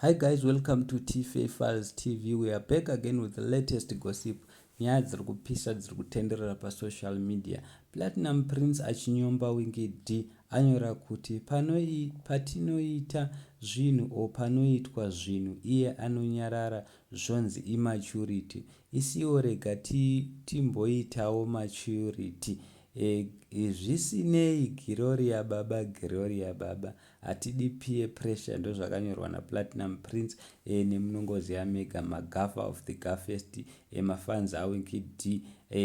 Hi guys, welcome to TFA Files TV. We are back again with the latest gossip. Nyaya dziri kupisa dziri kutenderera pasocial media. Platinum Prince achinyomba Winky D anyora kuti patinoita zvinhu panoitwa zvinhu iye anonyarara zvonnzi immaturity. Isiwo rega timboitawo maturity. Zvisinei Gloria baba Hatidi peer pressure ndo zvakanyorwa naPlatinum Prince nemunongozi yaMega magafa of the Gaffest mafans aWinky D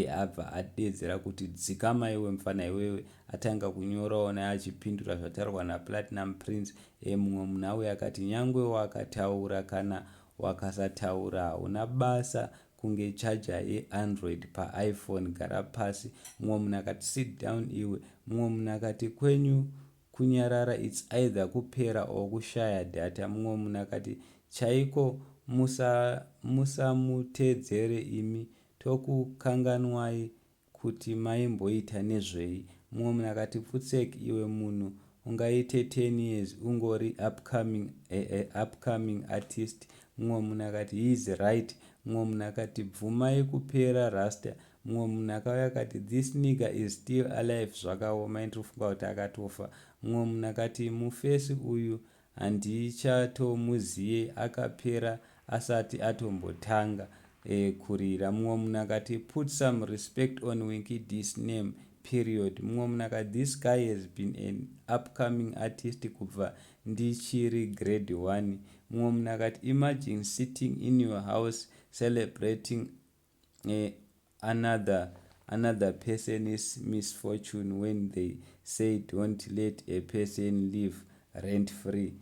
abva adedzera kuti dzikama iwe mufana iwewe atanga kunyorawo naye achipindura zvataurwa naPlatinum Prince. Mumwe munhu auya akati nyangwe wakataura kana wakasataura hauna basa kunge chaja yeandroid paiphone, gara pasi. Mumwe munhu akati sit down iwe. Mumwe munhu akati kwenyu kunyarara it's either kupera or kushaya data. Mumwe munhu akati chaiko musamutedzere imi tokukanganwai kuti maimboita nezvei. Mumwe munhu akati futsek iwe munhu ungaite 10 years ungori upcoming artist. Mumwe munhu akati he is right. Mumwe munhu akati bvumai kupera rasta. Mumwe munhu akauya akati this nigga is still alive, zvakaoma ndinofunga kuti akatofa. Mumwe munhu akati mufesi uyu handichatomuziye akapera asati atombotanga kurira. Mumwe munhu akati put some respect on Winky D's name period. Mumwe munhu akati this guy has been an upcoming artist kubva ndichiri grade 1. Mumwe munhu akati imagine sitting in your house celebrating another person's misfortune when they say don't let a person live rent free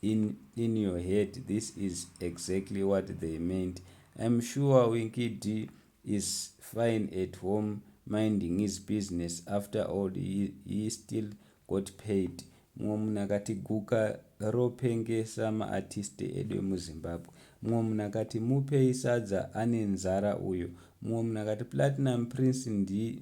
in your head. This is exactly what they meant. I'm sure Winky D is fine at home minding his business. After all, he still got paid. Mumwe munhu akati guka ropengesa maartist edu emuZimbabwe. Mumwe munhu akati mupei sadza ane nzara uyo. Mumwe munhu akati Platinum Prince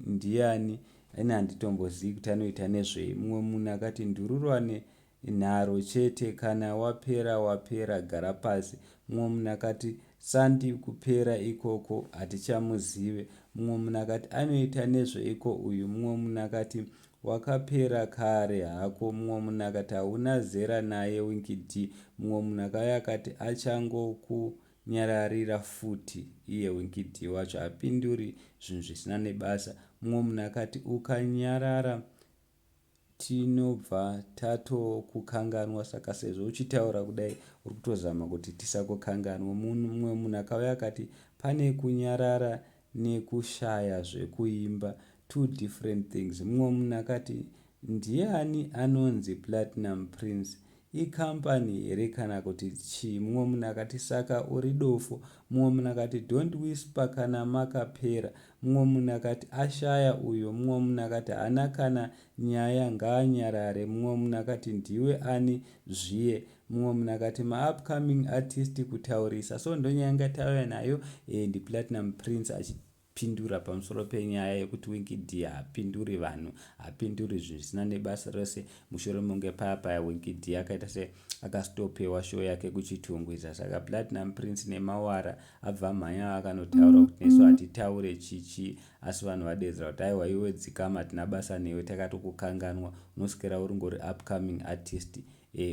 ndiani ene handitombozivi kuti anoita nezvei. Mumwe munhu akati ndururwane nharo chete, kana wapera gara pasi. Mumwe munhu akati sandi kupera ikoko hatichamuzive. Mumwe munhu akati anoita nezveiko uyu. Mumwe munhu akati wakapera kare hako. Mumwe munhu akati hauna zera naye Winky D. Mumwe munhu akauya akati achangokunyararira futi iye Winky D wacho hapinduri zvinhu zvisina nebasa. Mumwe munhu akati ukanyarara tinobva tatokukanganwa, saka sezvo uchitaura kudai uri kutozama kuti tisakukanganwa. Mumwe munhu akauya akati pane kunyarara nekushaya zvekuimba, two different things. Mumwe munhu akati ndiani anonzi Platinum Prince, ikambani here kana kuti chii? Mumwe munhu akati saka uri dofo. Mumwe munhu akati don't whisper kana makapera. Mumwe munhu akati ashaya uyo. Mumwe munhu akati hana kana nyaya ngaanyarare. Mumwe munhu akati ndiwe ani zviye. Mumwe munhu akati maupcoming artist kutaurisa. So ndonyaya ngatauya nayo ndiPlatinum Prince achipindura pamusoro penyaya yekuti Winky D hapinduri vanhu, hapinduri zvisina nebasa rose. Mushure monge paya Winky D akaita se akastopewa show yake kuchitungwiza, saka Platinum Prince nemawara abva mhanya akanotaura kuti nesu hatitaure chichi, asi vanhu vadedzera kuti aiwa iwe dzikama hatina basa newe, takatokukanganwa, unoswera uri ngori upcoming artist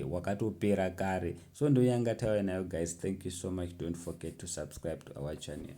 wakatopera kare. So ndoyanga tauya nayo guys. Thank you so much. Don't forget to subscribe to our channel.